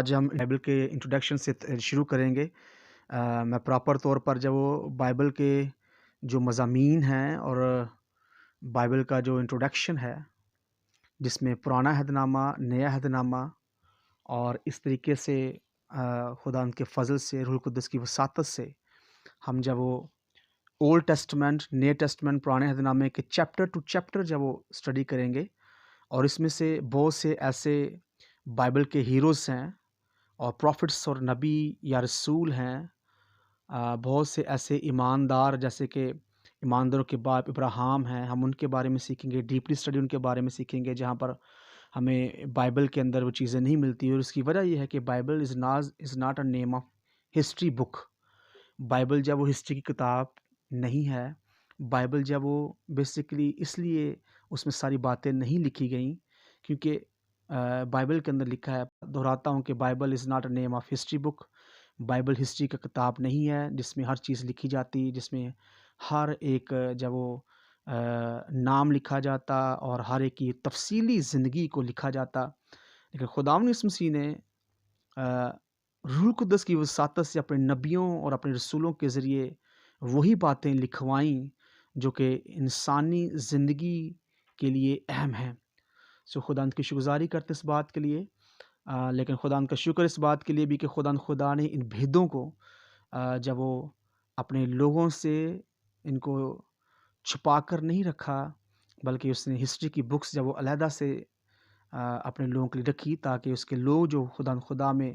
آج ہم بائبل کے انٹروڈکشن سے شروع کریں گے۔ میں پراپر طور پر جب وہ بائبل کے جو مضامین ہیں اور بائبل کا جو انٹروڈکشن ہے، جس میں پرانا عہد نامہ، نیا عہد نامہ، اور اس طریقے سے خدا ان کے فضل سے، روح القدس کی وساطت سے ہم جب وہ اولڈ ٹیسٹمنٹ، نئے ٹیسٹمنٹ، پرانے عہد نامے کے چیپٹر ٹو چیپٹر جب وہ اسٹڈی کریں گے، اور اس میں سے بہت سے ایسے بائبل کے ہیروز ہیں اور پروفٹس اور نبی یا رسول ہیں، بہت سے ایسے ایماندار جیسے کہ ایمانداروں کے باپ ابراہیم ہیں، ہم ان کے بارے میں سیکھیں گے، ڈیپلی اسٹڈی ان کے بارے میں سیکھیں گے، جہاں پر ہمیں بائبل کے اندر وہ چیزیں نہیں ملتی۔ اور اس کی وجہ یہ ہے کہ Bible is not a name of history book. Bible جب وہ ہسٹری کی کتاب نہیں ہے، بائبل جب وہ بیسیکلی اس لیے اس میں ساری باتیں نہیں لکھی گئیں کیونکہ بائبل کے اندر لکھا ہے، دہراتا ہوں کہ Bible is not a name of history book. Bible history کا کتاب نہیں ہے جس میں ہر چیز لکھی جاتی، جس میں ہر ایک جب وہ نام لکھا جاتا اور ہر ایک کی تفصیلی زندگی کو لکھا جاتا، لیکن خداوند یسوع مسیح نے روح القدس کی وساطت سے اپنے نبیوں اور اپنے رسولوں کے ذریعے وہی باتیں لکھوائیں جو کہ انسانی زندگی کے لیے اہم ہیں۔ خداوند کی شکرگزاری کرتے اس بات کے لیے، لیکن خداوند کا شکر اس بات کے لیے بھی کہ خدا نے ان بھیدوں کو جب وہ اپنے لوگوں سے ان کو چھپا کر نہیں رکھا، بلکہ اس نے ہسٹری کی بکس جب وہ علیحدہ سے اپنے لوگوں کے لیے رکھی، تاکہ اس کے لوگ جو خدا میں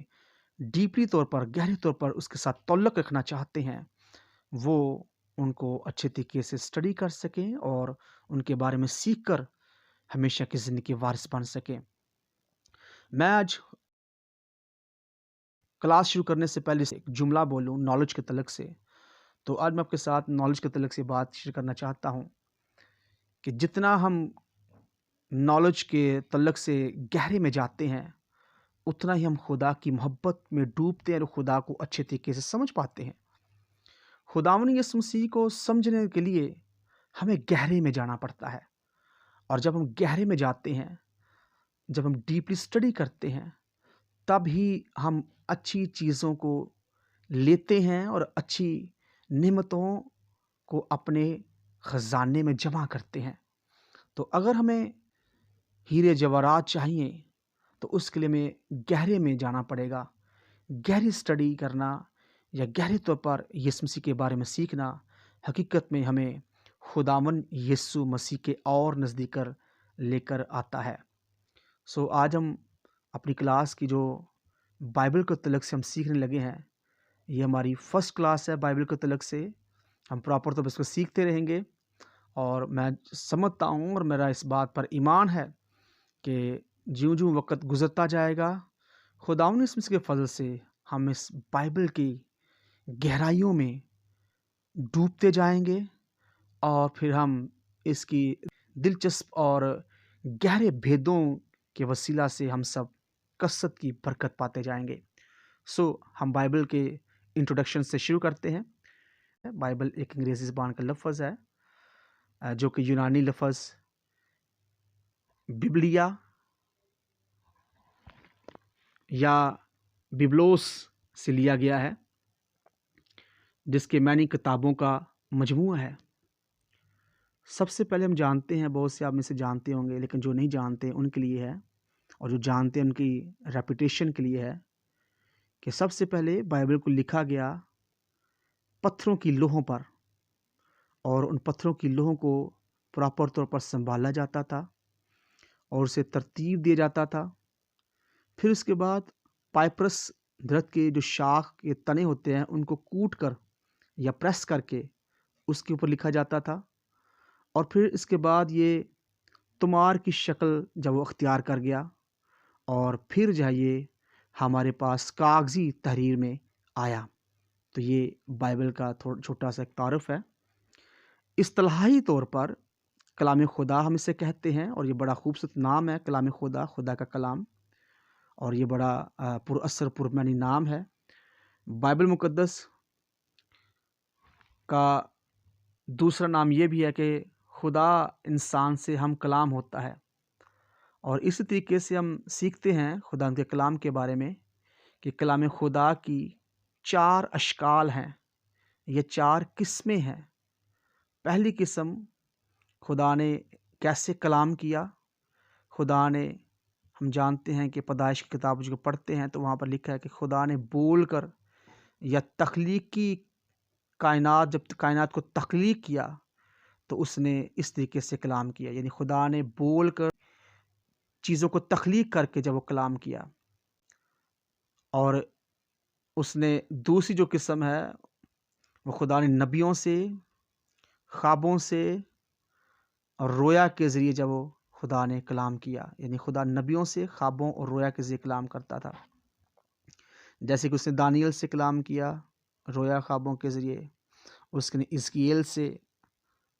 ڈیپلی طور پر، گہرے طور پر اس کے ساتھ تعلق رکھنا چاہتے ہیں، وہ ان کو اچھے طریقے سے اسٹڈی کر سکیں اور ان کے بارے میں سیکھ کر ہمیشہ کی زندگی کے وارث بن سکیں۔ میں آج کلاس شروع کرنے سے پہلے ایک جملہ بولوں نالج کے تعلق سے، تو آج میں آپ کے ساتھ نالج کے تعلق سے بات شیئر کرنا چاہتا ہوں کہ جتنا ہم نالج کے تعلق سے گہرے میں جاتے ہیں، اتنا ہی ہم خدا کی محبت میں ڈوبتے ہیں اور خدا کو اچھے طریقے سے سمجھ پاتے ہیں۔ خداوند یسوع مسیح کو سمجھنے کے لیے ہمیں گہرے میں جانا پڑتا ہے، اور جب ہم گہرے میں جاتے ہیں، جب ہم ڈیپلی اسٹڈی کرتے ہیں، تب ہی ہم اچھی چیزوں کو لیتے ہیں اور اچھی نعمتوں کو اپنے خزانے میں جمع کرتے ہیں۔ تو اگر ہمیں ہیرے جواہرات چاہیے تو اس کے لیے ہمیں گہرے میں جانا پڑے گا۔ گہری اسٹڈی کرنا یا گہرے طور پر یسوع مسیح کے بارے میں سیکھنا حقیقت میں ہمیں خداوند یسوع مسیح کے اور نزدیک لے کر آتا ہے۔ آج ہم اپنی کلاس کی جو بائبل کے تعلق سے ہم سیکھنے لگے ہیں، یہ ہماری فرسٹ کلاس ہے بائبل کے تعلق سے۔ ہم پراپر طور پر اس کو سیکھتے رہیں گے، اور میں سمجھتا ہوں اور میرا اس بات پر ایمان ہے کہ جیوں جیوں وقت گزرتا جائے گا، خداوند یسوع مسیح کے فضل سے ہم اس بائبل کی گہرائیوں میں ڈوبتے جائیں گے، اور پھر ہم اس کی دلچسپ اور گہرے بھیدوں کے وسیلہ سے ہم سب کثرت کی برکت پاتے جائیں گے۔ ہم بائبل کے انٹروڈکشن سے شروع کرتے ہیں۔ بائبل ایک انگریزی زبان کا لفظ ہے جو کہ یونانی لفظ ببلیا یا بیبلوس سے لیا گیا ہے، جس کے معنی کتابوں کا مجموعہ ہے۔ سب سے پہلے ہم جانتے ہیں، بہت سے آپ میں سے جانتے ہوں گے، لیکن جو نہیں جانتے ان کے لیے ہے، اور جو جانتے ہیں ان کی ریپوٹیشن کے لیے ہے، کہ سب سے پہلے بائبل کو لکھا گیا پتھروں کی لوحوں پر، اور ان پتھروں کی لوحوں کو پراپر طور پر سنبھالا جاتا تھا اور اسے ترتیب دیا جاتا تھا۔ پھر اس کے بعد پائپرس درخت کے جو شاخ کے تنے ہوتے ہیں ان کو کوٹ کر یا پریس کر کے اس کے اوپر لکھا جاتا تھا، اور پھر اس کے بعد یہ تمار کی شکل جب وہ اختیار کر گیا، اور پھر جو ہے یہ ہمارے پاس کاغذی تحریر میں آیا۔ تو یہ بائبل کا چھوٹا سا ایک تعارف ہے۔ اصطلاحی طور پر کلام خدا ہم اسے کہتے ہیں، اور یہ بڑا خوبصورت نام ہے کلام خدا، خدا کا کلام، اور یہ بڑا پر اثر پر معنی نام ہے۔ بائبل مقدس کا دوسرا نام یہ بھی ہے کہ خدا انسان سے ہم کلام ہوتا ہے، اور اسی طریقے سے ہم سیکھتے ہیں خدا کے کلام کے بارے میں کہ کلام خدا کی 4 اشکال ہیں یا 4 قسمیں ہیں۔ پہلی قسم، خدا نے کیسے کلام کیا؟ خدا نے، ہم جانتے ہیں کہ پیدائش کی کتاب جو پڑھتے ہیں تو وہاں پر لکھا ہے کہ خدا نے بول کر یا تخلیقی کائنات، جب کائنات کو تخلیق کیا تو اس نے اس طریقے سے کلام کیا، یعنی خدا نے بول کر چیزوں کو تخلیق کر کے جب وہ کلام کیا۔ اور اس نے دوسری جو قسم ہے وہ خدا نے نبیوں سے، خوابوں سے اور رویا کے ذریعے جب وہ خدا نے کلام کیا، یعنی خدا نبیوں سے، خوابوں اور رویا کے ذریعے کلام کرتا تھا۔ جیسے کہ اس نے دانیل سے کلام کیا رویا خوابوں کے ذریعے، اس نے حزقییل سے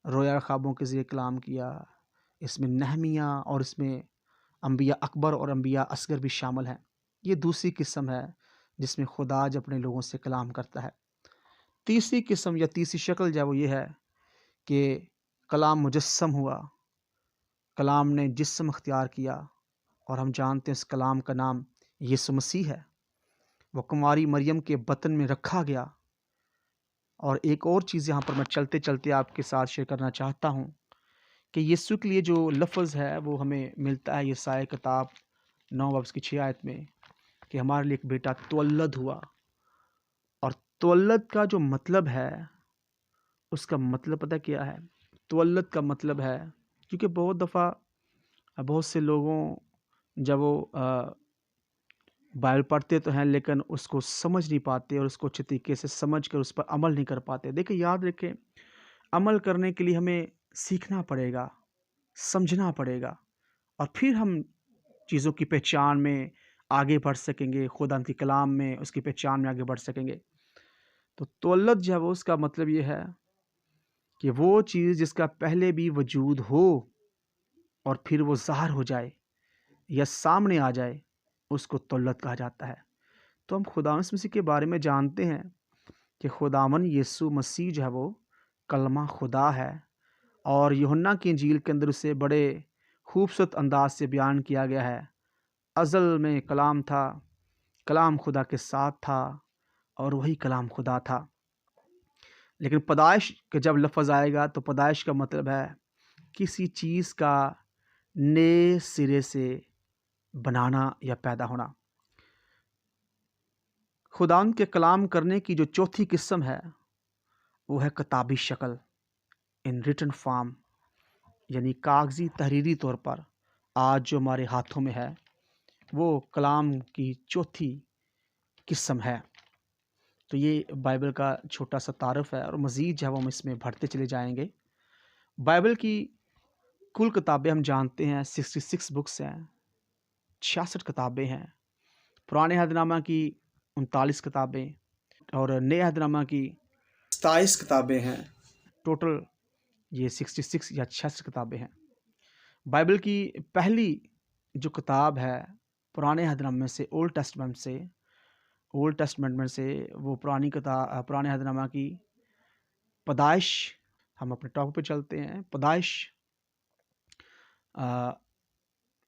رویا خوابوں کے ذریعے کلام کیا، اس میں نہمیہ اور اس میں انبیاء اکبر اور انبیاء اصغر بھی شامل ہیں۔ یہ دوسری قسم ہے جس میں خدا جب اپنے لوگوں سے کلام کرتا ہے۔ تیسری قسم یا تیسری شکل جو وہ یہ ہے کہ کلام مجسم ہوا، کلام نے جسم اختیار کیا، اور ہم جانتے ہیں اس کلام کا نام یسوع مسیح ہے۔ وہ کماری مریم کے بطن میں رکھا گیا۔ اور ایک اور چیز یہاں پر میں چلتے چلتے آپ کے ساتھ شیئر کرنا چاہتا ہوں کہ یسوع کے لیے جو لفظ ہے وہ ہمیں ملتا ہے یسایا کتاب 9 باب کی 6 آیت میں کہ ہمارے لیے ایک بیٹا تولد ہوا۔ اور تولد کا جو مطلب ہے، اس کا مطلب پتہ کیا ہے؟ تولد کا مطلب ہے، کیونکہ بہت دفعہ بہت سے لوگوں جب وہ بائبل پڑھتے تو ہیں لیکن اس کو سمجھ نہیں پاتے اور اس کو اچھے طریقے سے سمجھ کر اس پر عمل نہیں کر پاتے۔ دیکھیں، یاد رکھیں، عمل کرنے کے لیے ہمیں سیکھنا پڑے گا، سمجھنا پڑے گا، اور پھر ہم چیزوں کی پہچان میں آگے بڑھ سکیں گے، خدا کے کلام میں اس کی پہچان میں آگے بڑھ سکیں گے۔ تو تولد جو ہے وہ اس کا مطلب یہ ہے کہ وہ چیز جس کا پہلے بھی وجود ہو اور پھر وہ ظاہر ہو جائے یا سامنے آ جائے، اس کو تولد کہا جاتا ہے۔ تو ہم خداوند مسیح کے بارے میں جانتے ہیں کہ خداوند یسوع مسیح جو ہے وہ کلمہ خدا ہے، اور یوحنا کی انجیل کے اندر اسے بڑے خوبصورت انداز سے بیان کیا گیا ہے۔ ازل میں کلام تھا، کلام خدا کے ساتھ تھا اور وہی کلام خدا تھا۔ لیکن پیدائش کے جب لفظ آئے گا تو پیدائش کا مطلب ہے کسی چیز کا نئے سرے سے بنانا یا پیدا ہونا۔ خداوند کے کلام کرنے کی جو چوتھی قسم ہے وہ ہے کتابی شکل، ان ریٹن فارم، یعنی کاغذی تحریری طور پر آج جو ہمارے ہاتھوں میں ہے وہ کلام کی چوتھی قسم ہے۔ تو یہ بائبل کا چھوٹا سا تعارف ہے، اور مزید جو ہے وہ ہم اس میں بڑھتے چلے جائیں گے۔ بائبل کی کل کتابیں ہم جانتے ہیں 66 بکس ہیں، 66 کتابیں ہیں۔ پرانے عہد نامہ کی 39 کتابیں اور نئے عہد نامہ کی 27 کتابیں ہیں۔ ٹوٹل یہ 66 یا 66 کتابیں ہیں۔ بائبل کی پہلی جو کتاب ہے پرانے عہد نامہ میں سے، اولڈ ٹیسٹمنٹ میں سے، وہ پرانے عہد نامہ کی پیدائش، ہم اپنے ٹاپک پہ چلتے ہیں۔ پیدائش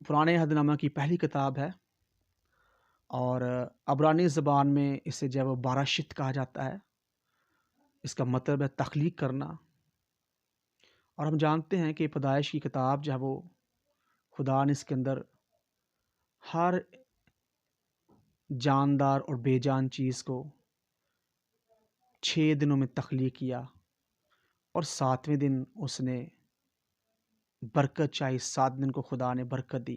پرانے عہد نامہ کی پہلی کتاب ہے، اور عبرانی زبان میں اسے جو ہے وہ باراشت کہا جاتا ہے۔ اس کا مطلب ہے تخلیق کرنا۔ اور ہم جانتے ہیں کہ پیدائش کی کتاب جو ہے وہ خدا نے اس کے اندر ہر جاندار اور بے جان چیز کو 6 دنوں میں تخلیق کیا، اور 7ویں دن اس نے برکت چاہی، 7 دن کو خدا نے برکت دی،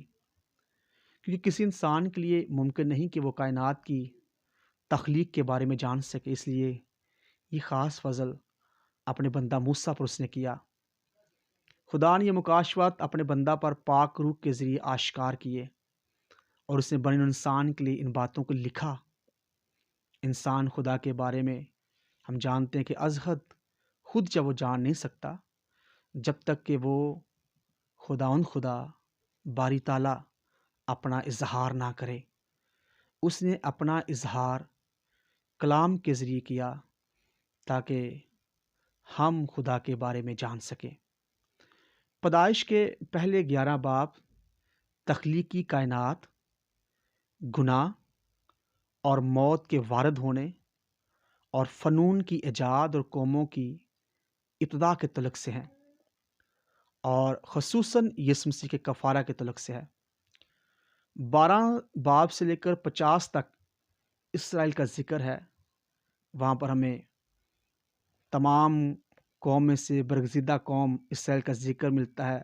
کیونکہ کسی انسان کے لیے ممکن نہیں کہ وہ کائنات کی تخلیق کے بارے میں جان سکے۔ اس لیے یہ خاص فضل اپنے بندہ موسیٰ پر اس نے کیا۔ خدا نے یہ مکاشفات اپنے بندہ پر پاک روح کے ذریعے آشکار کیے، اور اس نے بنی نوع انسان کے لیے ان باتوں کو لکھا۔ انسان خدا کے بارے میں ہم جانتے ہیں کہ از حد خود جب وہ جان نہیں سکتا جب تک کہ وہ خدا باری تعالیٰ اپنا اظہار نہ کرے۔ اس نے اپنا اظہار کلام کے ذریعے کیا تاکہ ہم خدا کے بارے میں جان سکیں۔ پیدائش کے پہلے 11 باب تخلیقی کائنات، گناہ اور موت کے وارد ہونے اور فنون کی ایجاد اور قوموں کی ابتدا کے تعلق سے ہیں، اور خصوصاً یسوع مسیح کے کفارہ کے تعلق سے ہے۔ 12 باب سے لے کر 50 تک اسرائیل کا ذکر ہے۔ وہاں پر ہمیں تمام قوم میں سے برگزیدہ قوم اسرائیل کا ذکر ملتا ہے،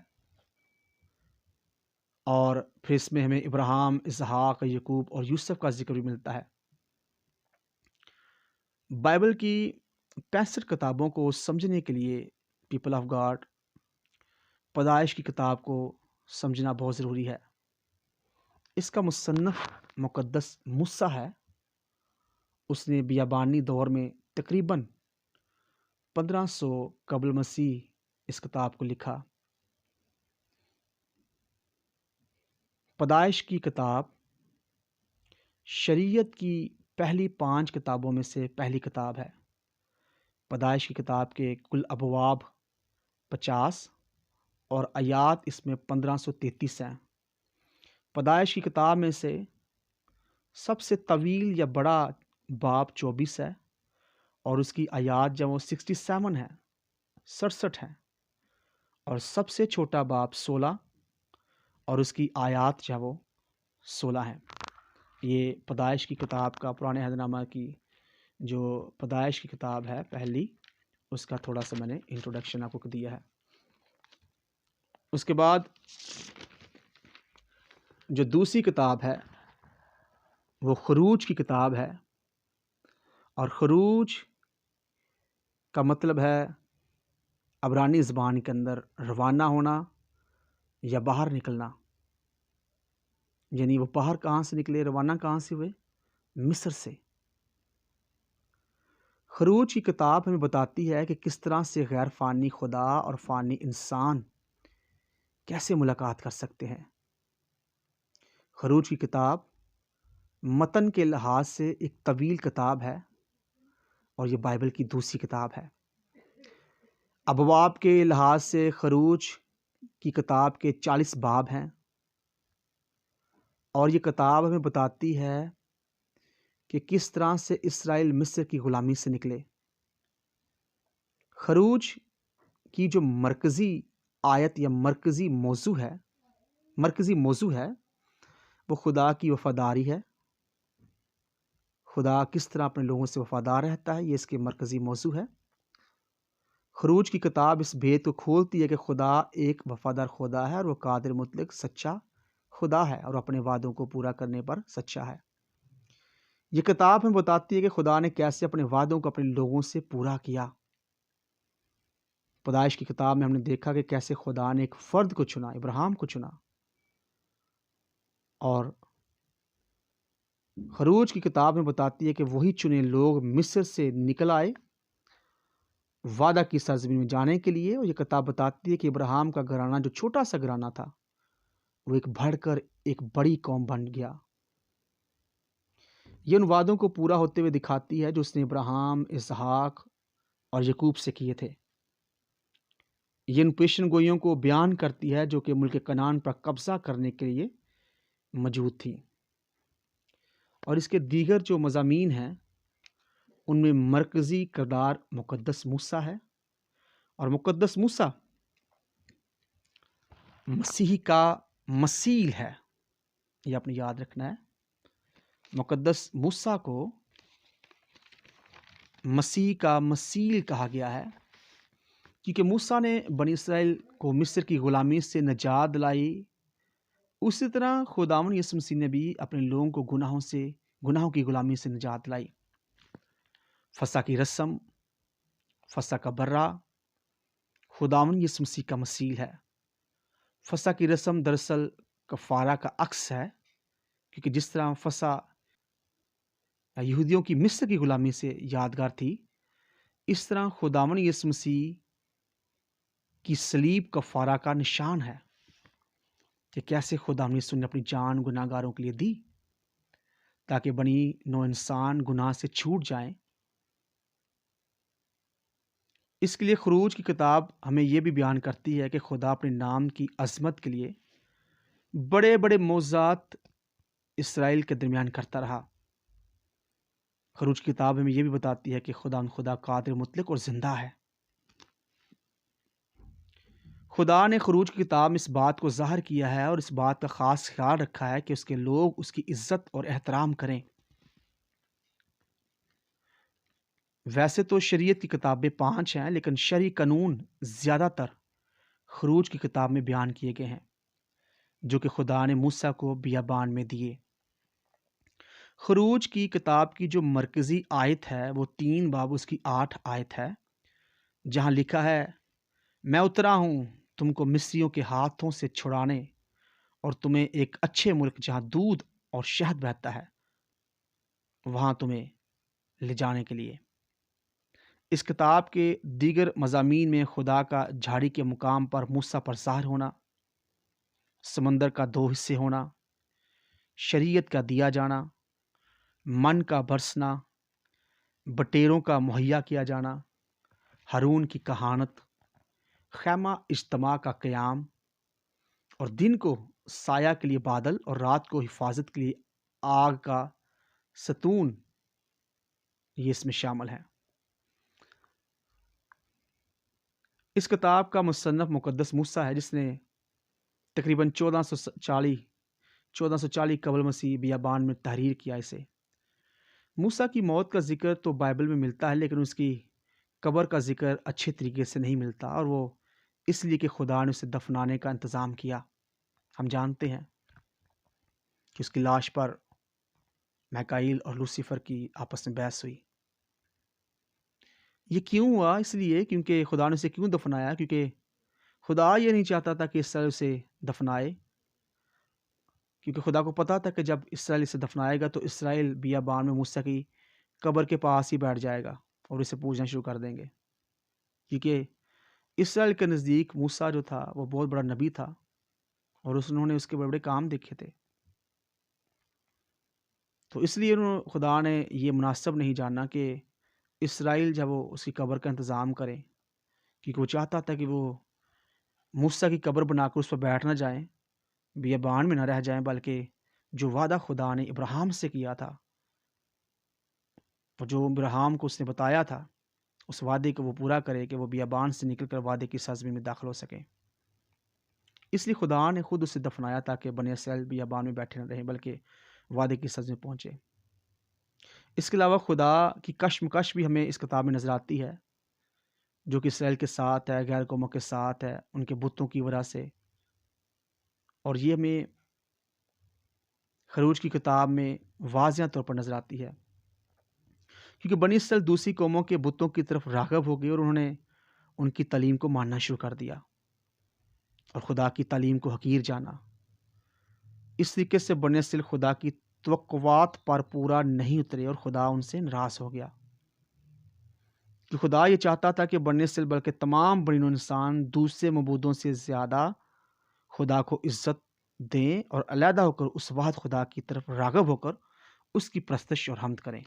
اور پھر اس میں ہمیں ابراہیم، اسحاق، یعقوب اور یوسف کا ذکر بھی ملتا ہے۔ بائبل کی 65 کتابوں کو سمجھنے کے لیے پیپل آف گاڈ پیدائش کی کتاب کو سمجھنا بہت ضروری ہے۔ اس کا مصنف مقدس موسیٰ ہے۔ اس نے بیابانی دور میں تقریباً 1500 قبل مسیح اس کتاب کو لکھا۔ پیدائش کی کتاب شریعت کی پہلی 5 کتابوں میں سے پہلی کتاب ہے۔ پیدائش کی کتاب کے کل ابواب 50 اور آیات اس میں 1533 ہیں۔ پیدائش کی کتاب میں سے سب سے طویل یا بڑا باب 24 ہے، اور اس کی آیات جو وہ 67 ہے، 67 ہیں، اور سب سے چھوٹا باب 16 اور اس کی آیات جو وہ 16 ہیں۔ یہ پیدائش کی کتاب کا پرانے عہد نامہ کی جو پیدائش کی کتاب ہے پہلی، اس کا تھوڑا سا میں نے انٹروڈکشن آپ کو دیا ہے۔ اس کے بعد جو دوسری کتاب ہے وہ خروج کی کتاب ہے، اور خروج کا مطلب ہے عبرانی زبان کے اندر روانہ ہونا یا باہر نکلنا، یعنی وہ باہر کہاں سے نکلے، روانہ کہاں سے ہوئے؟ مصر سے۔ خروج کی کتاب ہمیں بتاتی ہے کہ کس طرح سے غیر فانی خدا اور فانی انسان کیسے ملاقات کر سکتے ہیں۔ خروج کی کتاب متن کے لحاظ سے ایک طویل کتاب ہے، اور یہ بائبل کی دوسری کتاب ہے۔ ابواب کے لحاظ سے خروج کی کتاب کے 40 باب ہیں، اور یہ کتاب ہمیں بتاتی ہے کہ کس طرح سے اسرائیل مصر کی غلامی سے نکلے۔ خروج کی جو مرکزی آیت یا مرکزی موضوع ہے وہ خدا کی وفاداری ہے۔ خدا کس طرح اپنے لوگوں سے وفادار رہتا ہے، یہ اس کے مرکزی موضوع ہے۔ خروج کی کتاب اس بھید کو کھولتی ہے کہ خدا ایک وفادار خدا ہے، اور وہ قادر مطلق سچا خدا ہے، اور اپنے وعدوں کو پورا کرنے پر سچا ہے۔ یہ کتاب ہمیں بتاتی ہے کہ خدا نے کیسے اپنے وعدوں کو اپنے لوگوں سے پورا کیا۔ پیدائش کی کتاب میں ہم نے دیکھا کہ کیسے خدا نے ایک فرد کو چنا، ابراہیم کو چنا، اور خروج کی کتاب میں بتاتی ہے کہ وہی چنے لوگ مصر سے نکل آئے وعدہ کی سرزمین میں جانے کے لیے، اور یہ کتاب بتاتی ہے کہ ابراہیم کا گھرانہ جو چھوٹا سا گھرانہ تھا وہ ایک بڑھ کر ایک بڑی قوم بن گیا۔ یہ ان وعدوں کو پورا ہوتے ہوئے دکھاتی ہے جو اس نے ابراہیم، اسحاق اور یعقوب سے کیے تھے۔ یہ ان پیشن گوئیوں کو بیان کرتی ہے جو کہ ملک کنعان پر قبضہ کرنے کے لیے موجود تھی۔ اور اس کے دیگر جو مضامین ہیں ان میں مرکزی کردار مقدس موسیٰ ہے، اور مقدس موسیٰ مسیح کا مثیل ہے، یہ آپ نے یاد رکھنا ہے۔ مقدس موسیٰ کو مسیح کا مثیل کہا گیا ہے، کیونکہ موسیٰ نے بنی اسرائیل کو مصر کی غلامی سے نجات دلائی، اسی طرح خداوند یسوع مسیح نے بھی اپنے لوگوں کو گناہوں کی غلامی سے نجات دلائی۔ فسح کی رسم، فسح کا برہ خداوند یسوع مسیح کا مثیل ہے۔ فسح کی رسم دراصل کفارہ کا عکس ہے، کیونکہ جس طرح فسح یہودیوں کی مصر کی غلامی سے یادگار تھی، اس طرح خداوند یسوع مسیح کی صلیب کفارہ کا نشان ہے کہ کیسے خداوند یسوع نے اپنی جان گناہ گاروں کے لیے دی تاکہ بنی نو انسان گناہ سے چھوٹ جائیں۔ اس کے لیے خروج کی کتاب ہمیں یہ بھی بیان کرتی ہے کہ خدا اپنے نام کی عظمت کے لیے بڑے بڑے معجزات اسرائیل کے درمیان کرتا رہا۔ خروج کی کتاب ہمیں یہ بھی بتاتی ہے کہ خدا قادر مطلق اور زندہ ہے۔ خدا نے خروج کی کتاب میں اس بات کو ظاہر کیا ہے اور اس بات کا خاص خیال رکھا ہے کہ اس کے لوگ اس کی عزت اور احترام کریں۔ ویسے تو شریعت کی کتابیں 5 ہیں، لیکن شرعی قانون زیادہ تر خروج کی کتاب میں بیان کیے گئے ہیں، جو کہ خدا نے موسیٰ کو بیابان میں دیے۔ خروج کی کتاب کی جو مرکزی آیت ہے وہ 3 باب اس کی 8 آیت ہے، جہاں لکھا ہے، میں اترا ہوں تم کو مصریوں کے ہاتھوں سے چھڑانے اور تمہیں ایک اچھے ملک جہاں دودھ اور شہد بہتا ہے وہاں تمہیں لے جانے کے لیے۔ اس کتاب کے دیگر مضامین میں خدا کا جھاڑی کے مقام پر موسیٰ پر ظاہر ہونا، سمندر کا 2 حصے ہونا، شریعت کا دیا جانا، من کا برسنا، بٹیروں کا مہیا کیا جانا، ہارون کی کہانت، خیمہ اجتماع کا قیام، اور دن کو سایہ کے لیے بادل اور رات کو حفاظت کے لیے آگ کا ستون، یہ اس میں شامل ہے۔ اس کتاب کا مصنف مقدس موسیٰ ہے، جس نے تقریباً 1440 قبل مسیح بیابان میں تحریر کیا اسے۔ موسیٰ کی موت کا ذکر تو بائبل میں ملتا ہے، لیکن اس کی قبر کا ذکر اچھے طریقے سے نہیں ملتا، اور وہ اس لیے کہ خدا نے اسے دفنانے کا انتظام کیا۔ ہم جانتے ہیں کہ اس کی لاش پر میکائیل اور لوسیفر کی آپس میں بحث ہوئی۔ یہ کیوں ہوا؟ اس لیے کیونکہ خدا نے اسے کیوں دفنایا؟ کیونکہ خدا یہ نہیں چاہتا تھا کہ اسرائیل اسے دفنائے، کیونکہ خدا کو پتا تھا کہ جب اسرائیل اسے دفنائے گا تو اسرائیل بیابان میں موسیٰ کی قبر کے پاس ہی بیٹھ جائے گا اور اسے پوجنا شروع کر دیں گے، کیونکہ اسرائیل کے نزدیک موسیٰ جو تھا وہ بہت بڑا نبی تھا اور انہوں نے اس کے بڑے بڑے کام دیکھے تھے۔ تو اس لیے خدا نے یہ مناسب نہیں جانا کہ اسرائیل جب وہ اس کی قبر کا انتظام کرے، کیونکہ وہ چاہتا تھا کہ وہ موسیٰ کی قبر بنا کر اس پر بیٹھ نہ جائیں، بیابان میں نہ رہ جائیں، بلکہ جو وعدہ خدا نے ابراہیم سے کیا تھا اور جو ابراہیم کو اس نے بتایا تھا، اس وعدے کو وہ پورا کرے کہ وہ بیابان سے نکل کر وعدے کی سرزمین میں داخل ہو سکیں۔ اس لیے خدا نے خود اسے دفنایا تاکہ بنی اسرائیل بیابان میں بیٹھے نہ رہیں بلکہ وعدے کی سرزمین میں پہنچے۔ اس کے علاوہ خدا کی کشمکش بھی ہمیں اس کتاب میں نظر آتی ہے، جو کہ اسرائیل کے ساتھ ہے، غیر قوموں کے ساتھ ہے، ان کے بتوں کی وجہ سے، اور یہ ہمیں خروج کی کتاب میں واضح طور پر نظر آتی ہے، کیونکہ بنی اسرائیل دوسری قوموں کے بتوں کی طرف راغب ہو گئی اور انہوں نے ان کی تعلیم کو ماننا شروع کر دیا اور خدا کی تعلیم کو حقیر جانا۔ اس طریقے سے بنی اسرائیل خدا کی توقعات پر پورا نہیں اترے اور خدا ان سے ناراض ہو گیا، کہ خدا یہ چاہتا تھا کہ بنی اسرائیل بلکہ تمام بنی نوع انسان دوسرے معبودوں سے زیادہ خدا کو عزت دیں اور علیحدہ ہو کر اس واحد خدا کی طرف راغب ہو کر اس کی پرستش اور حمد کریں،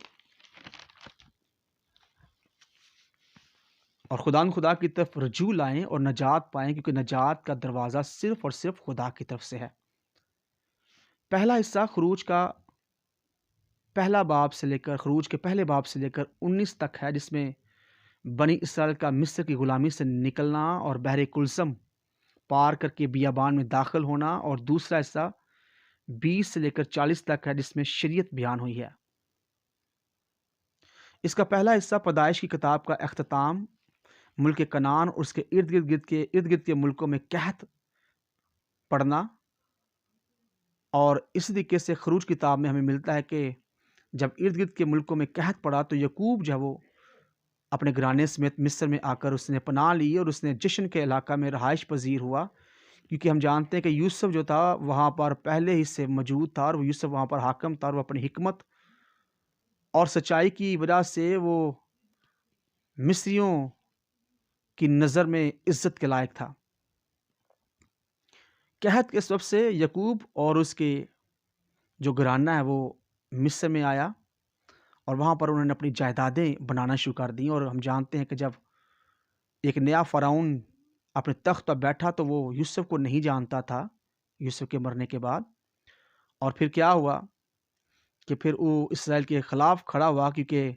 اور خدا کی طرف رجوع لائیں اور نجات پائیں، کیونکہ نجات کا دروازہ صرف اور صرف خدا کی طرف سے ہے۔ پہلا حصہ خروج کا پہلا باب سے لے کر خروج کے پہلے باب سے لے کر 19 تک ہے، جس میں بنی اسرائیل کا مصر کی غلامی سے نکلنا اور بحر کلثم پار کر کے بیابان میں داخل ہونا، اور دوسرا حصہ 20 سے لے کر 40 تک ہے، جس میں شریعت بیان ہوئی ہے۔ اس کا پہلا حصہ پیدائش کی کتاب کا اختتام، ملک کنعان اور اس کے ارد گرد کے ملکوں میں قحط پڑنا، اور اس طریقے سے خروج کتاب میں ہمیں ملتا ہے کہ جب ارد گرد کے ملکوں میں قحط پڑا تو یعقوب جب وہ اپنے گھرانے سمیت مصر میں آ کر اس نے پناہ لی اور اس نے جشن کے علاقہ میں رہائش پذیر ہوا، کیونکہ ہم جانتے ہیں کہ یوسف جو تھا وہاں پر پہلے ہی سے موجود تھا اور وہ یوسف وہاں پر حاکم تھا، اور وہ اپنی حکمت اور سچائی کی وجہ سے وہ مصریوں کی نظر میں عزت کے لائق تھا۔ قحط کے سبب سے یعقوب اور اس کے جو گھرانہ ہے وہ مصر میں آیا، اور وہاں پر انہوں نے اپنی جائیدادیں بنانا شروع کر دیں، اور ہم جانتے ہیں کہ جب ایک نیا فرعون اپنے تخت پر بیٹھا تو وہ یوسف کو نہیں جانتا تھا، یوسف کے مرنے کے بعد، اور پھر کیا ہوا کہ پھر وہ اسرائیل کے خلاف کھڑا ہوا، کیونکہ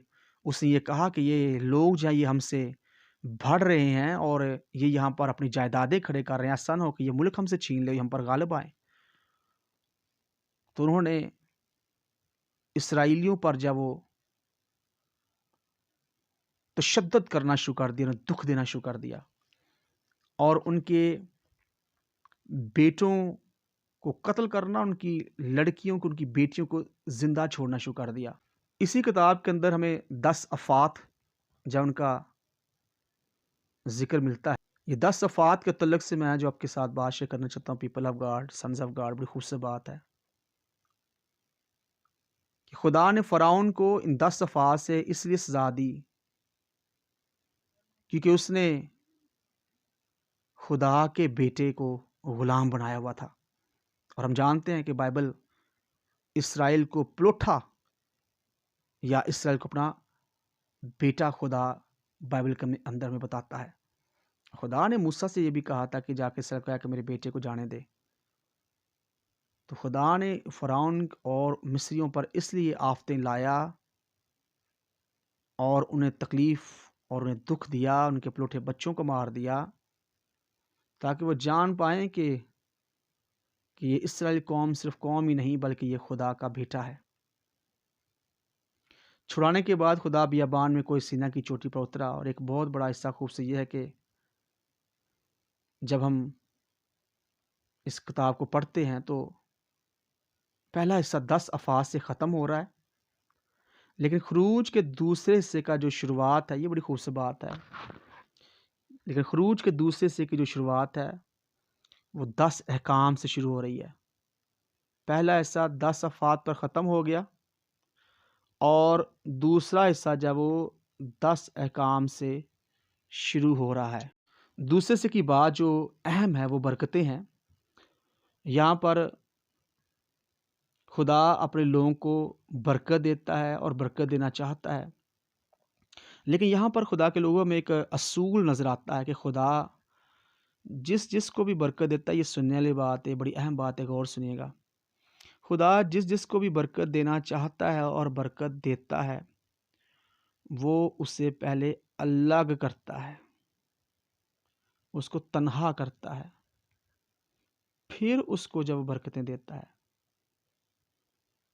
اس نے یہ کہا کہ یہ لوگ جو ہیں یہ ہم سے بڑھ رہے ہیں اور یہ یہاں پر اپنی جائیدادیں کھڑے کر رہے ہیں، ایسا نہ ہو کہ یہ ملک ہم سے چھین لے، ہم پر غالب آئیں۔ تو انہوں نے اسرائیلیوں پر جب وہ تشدد کرنا شروع کر دیا، انہیں دکھ دینا شروع کر دیا اور ان کے بیٹوں کو قتل کرنا، ان کی لڑکیوں کو، ان کی بیٹیوں کو زندہ چھوڑنا شروع کر دیا۔ اسی کتاب کے اندر ہمیں 10 افات جب ان کا ذکر ملتا ہے۔ یہ 10 افات کے تعلق سے میں جو آپ کے ساتھ بات شیئر کرنا چاہتا ہوں، people of God, sons of God, بڑی خوبصورت بات ہے کہ خدا نے فرعون کو ان 10 افات سے اس لیے سزا دی کیونکہ اس نے خدا کے بیٹے کو غلام بنایا ہوا تھا۔ اور ہم جانتے ہیں کہ بائبل اسرائیل کو پلوٹھا یا اسرائیل کو اپنا بیٹا خدا بائبل کے اندر میں بتاتا ہے۔ خدا نے موسیٰ سے یہ بھی کہا تھا کہ جا کے اسرائیل کو کہا کہ میرے بیٹے کو جانے دے۔ تو خدا نے فرعون اور مصریوں پر اس لیے آفتیں لایا اور انہیں تکلیف اور انہیں دکھ دیا، ان کے پلوٹے بچوں کو مار دیا، تاکہ وہ جان پائیں کہ یہ اسرائیل قوم صرف قوم ہی نہیں بلکہ یہ خدا کا بیٹا ہے۔ چھڑانے کے بعد خدا بیابان میں کوئی سینا کی چوٹی پر اترا، اور ایک بہت بڑا حصہ خوب سے یہ ہے کہ جب ہم اس کتاب کو پڑھتے ہیں تو پہلا حصہ 10 افات سے ختم ہو رہا ہے، لیکن خروج کے دوسرے حصے کا جو شروعات ہے، یہ بڑی خوبصورت بات ہے، لیکن خروج کے دوسرے حصے کی جو شروعات ہے وہ 10 احکام سے شروع ہو رہی ہے۔ پہلا حصہ 10 افات پر ختم ہو گیا اور دوسرا حصہ جب وہ 10 احکام سے شروع ہو رہا ہے۔ دوسرے حصے کی بات جو اہم ہے وہ برکتیں ہیں۔ یہاں پر خدا اپنے لوگوں کو برکت دیتا ہے اور برکت دینا چاہتا ہے، لیکن یہاں پر خدا کے لوگوں میں ایک اصول نظر آتا ہے کہ خدا جس کو بھی برکت دیتا ہے، یہ سننے والی بات ہے، بڑی اہم بات ہے، غور سنیے گا۔ خدا جس کو بھی برکت دینا چاہتا ہے اور برکت دیتا ہے، وہ اسے پہلے الگ کرتا ہے، اس کو تنہا کرتا ہے، پھر اس کو جب برکتیں دیتا ہے۔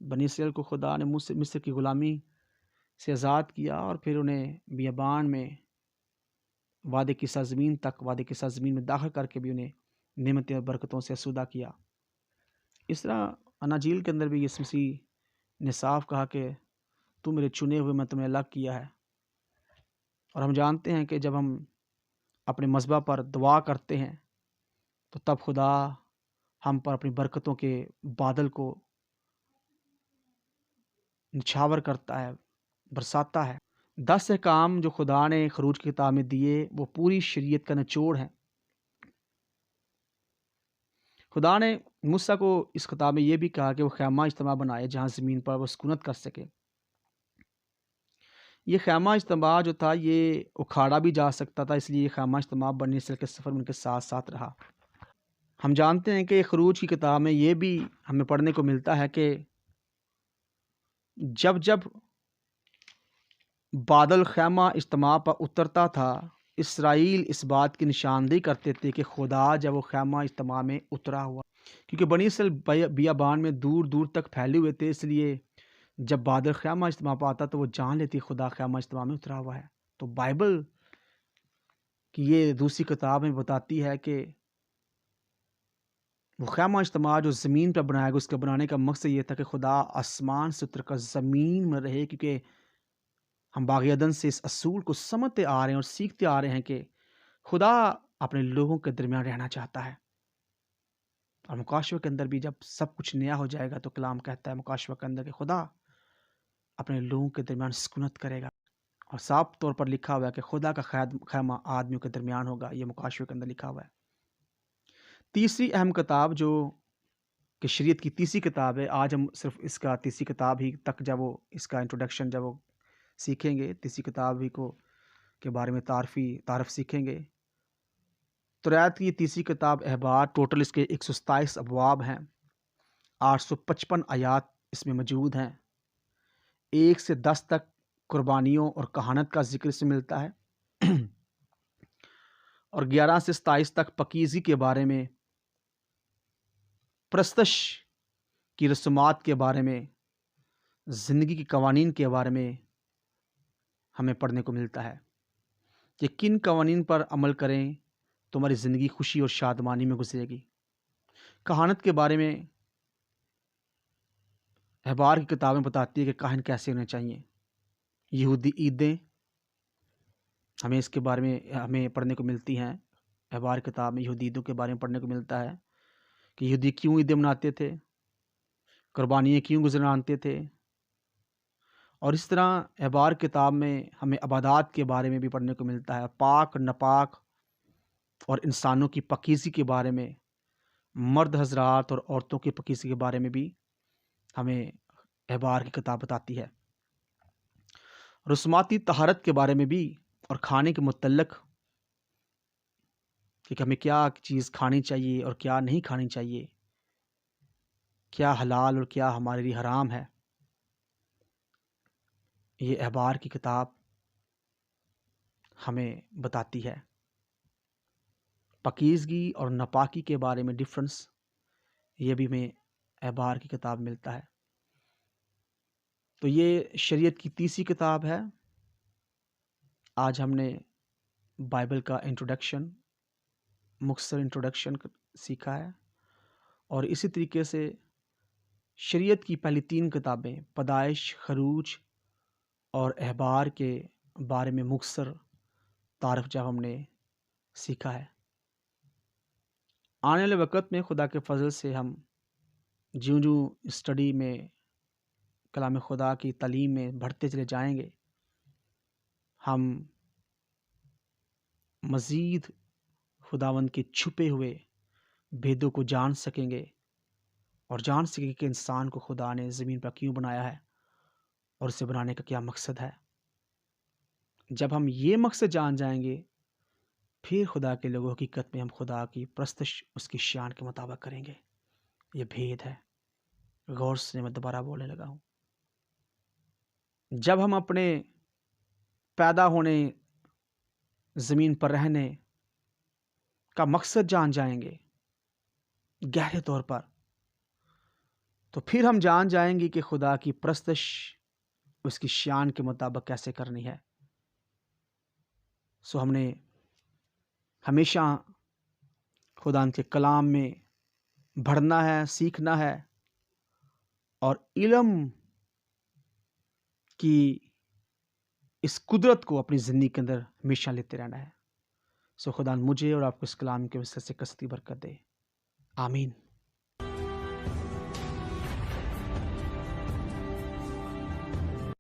بنی اسرائیل کو خدا نے مصر کی غلامی سے آزاد کیا اور پھر انہیں بیابان میں وعدے کی سرزمین تک، وعدے کی سرزمین میں داخل کر کے بھی انہیں نعمتیں اور برکتوں سے آسودہ کیا۔ اس طرح اناجیل کے اندر بھی یسوع مسیح نے صاف کہا کہ تو میرے چنے ہوئے، میں تمہیں الگ کیا ہے۔ اور ہم جانتے ہیں کہ جب ہم اپنے مذبح پر دعا کرتے ہیں تو تب خدا ہم پر اپنی برکتوں کے بادل کو نچھاور کرتا ہے، برساتا ہے۔ 10 احکام جو خدا نے خروج کی کتاب میں دیے وہ پوری شریعت کا نچوڑ ہیں۔ خدا نے موسیٰ کو اس کتاب میں یہ بھی کہا کہ وہ خیمہ اجتماع بنائے جہاں زمین پر وہ سکونت کر سکے۔ یہ خیمہ اجتماع جو تھا یہ اکھاڑا بھی جا سکتا تھا، اس لیے یہ خیمہ اجتماع بنی اسرائیل کے سفر میں ان کے ساتھ ساتھ رہا۔ ہم جانتے ہیں کہ خروج کی کتاب میں یہ بھی ہمیں پڑھنے کو ملتا ہے کہ جب بادل خیمہ اجتماع پر اترتا تھا، اسرائیل اس بات کی نشاندہی کرتے تھے کہ خدا جب وہ خیمہ اجتماع میں اترا ہوا، کیونکہ بنی اسرائیل بیابان میں دور دور تک پھیلے ہوئے تھے، اس لیے جب بادل خیمہ اجتماع پر آتا تو وہ جان لیتی خدا خیمہ اجتماع میں اترا ہوا ہے۔ تو بائبل کی یہ دوسری کتاب میں بتاتی ہے کہ وہ خیمہ اجتماع جو زمین پر بنایا گیا، اس کے بنانے کا مقصد یہ تھا کہ خدا آسمان سے اتر کر زمین میں رہے، کیونکہ ہم باغ عدن سے اس اصول کو سمجھتے آ رہے ہیں اور سیکھتے آ رہے ہیں کہ خدا اپنے لوگوں کے درمیان رہنا چاہتا ہے۔ اور مکاشوہ کے اندر بھی جب سب کچھ نیا ہو جائے گا تو کلام کہتا ہے مکاشوہ کے اندر کہ خدا اپنے لوگوں کے درمیان سکونت کرے گا، اور صاف طور پر لکھا ہوا ہے کہ خدا کا خیمہ آدمیوں کے درمیان ہوگا، یہ مکاشوہ کے اندر لکھا ہوا ہے۔ تیسری اہم کتاب جو کہ شریعت کی تیسری کتاب ہے، آج ہم صرف اس کا تیسری کتاب ہی تک جب وہ اس کا انٹروڈکشن جب وہ سیکھیں گے، تیسری کتاب ہی کو کے بارے میں تعارف سیکھیں گے۔ توریت کی تیسری کتاب احبار، ٹوٹل اس کے 127 ابواب ہیں، 855 آیات اس میں موجود ہیں۔ 1 سے 10 تک قربانیوں اور کہانت کا ذکر سے ملتا ہے، اور 11 سے 27 تک پاکیزگی کے بارے میں، پرستش کی رسومات کے بارے میں، زندگی کے قوانین کے بارے میں ہمیں پڑھنے کو ملتا ہے کہ کن قوانین پر عمل کریں تو ہماری زندگی خوشی اور شادمانی میں گزرے گی۔ کہانت کے بارے میں احبار کی کتابیں بتاتی ہے کہ کاہن کیسے ہونے چاہیے۔ یہودی عیدیں، ہمیں اس کے بارے میں ہمیں پڑھنے کو ملتی ہیں۔ احبار کتاب میں یہودی عیدوں کے بارے میں پڑھنے کو ملتا ہے کہ یہودی کیوں عیدیں مناتے تھے، قربانیاں کیوں گزرانتے تھے، اور اس طرح احبار کتاب میں ہمیں عبادات کے بارے میں بھی پڑھنے کو ملتا ہے، پاک ناپاک اور انسانوں کی پاکیزگی کے بارے میں، مرد حضرات اور عورتوں کی پاکیزگی کے بارے میں بھی ہمیں احبار کی کتاب بتاتی ہے۔ رسوماتی طہارت کے بارے میں بھی اور کھانے کے متعلق کہ ہمیں کیا چیز کھانی چاہیے اور کیا نہیں کھانی چاہیے، کیا حلال اور کیا ہمارے لیے حرام ہے، یہ احبار کی کتاب ہمیں بتاتی ہے۔ پاکیزگی اور ناپاکی کے بارے میں ڈفرنس، یہ بھی ہمیں احبار کی کتاب ملتا ہے۔ تو یہ شریعت کی تیسری کتاب ہے۔ آج ہم نے بائبل کا انٹروڈکشن، مختصر انٹروڈکشن سیکھا ہے، اور اسی طریقے سے شریعت کی پہلی 3 کتابیں پیدائش، خروج اور احبار کے بارے میں مختصر تعارف جب ہم نے سیکھا ہے۔ آنے والے وقت میں خدا کے فضل سے ہم جوں جوں اسٹڈی میں، کلام خدا کی تعلیم میں بڑھتے چلے جائیں گے، ہم مزید خداوند کے چھپے ہوئے بھیدوں کو جان سکیں گے، اور جان سکیں گے کہ انسان کو خدا نے زمین پر کیوں بنایا ہے اور اسے بنانے کا کیا مقصد ہے۔ جب ہم یہ مقصد جان جائیں گے، پھر خدا کے لوگوں حقیقت میں ہم خدا کی پرستش اس کی شان کے مطابق کریں گے۔ یہ بھید ہے۔ غور سے میں دوبارہ بولنے لگا ہوں۔ جب ہم اپنے پیدا ہونے، زمین پر رہنے کا مقصد جان جائیں گے گہرے طور پر، تو پھر ہم جان جائیں گے کہ خدا کی پرستش اس کی شان کے مطابق کیسے کرنی ہے۔ ہم نے ہمیشہ خدا کے کلام میں بڑھنا ہے، سیکھنا ہے، اور علم کی اس قدرت کو اپنی زندگی کے اندر ہمیشہ لیتے رہنا ہے۔ خدا مجھے اور آپ کو اس کلام کے وسیلے سے کثرتی برکت دے۔ آمین۔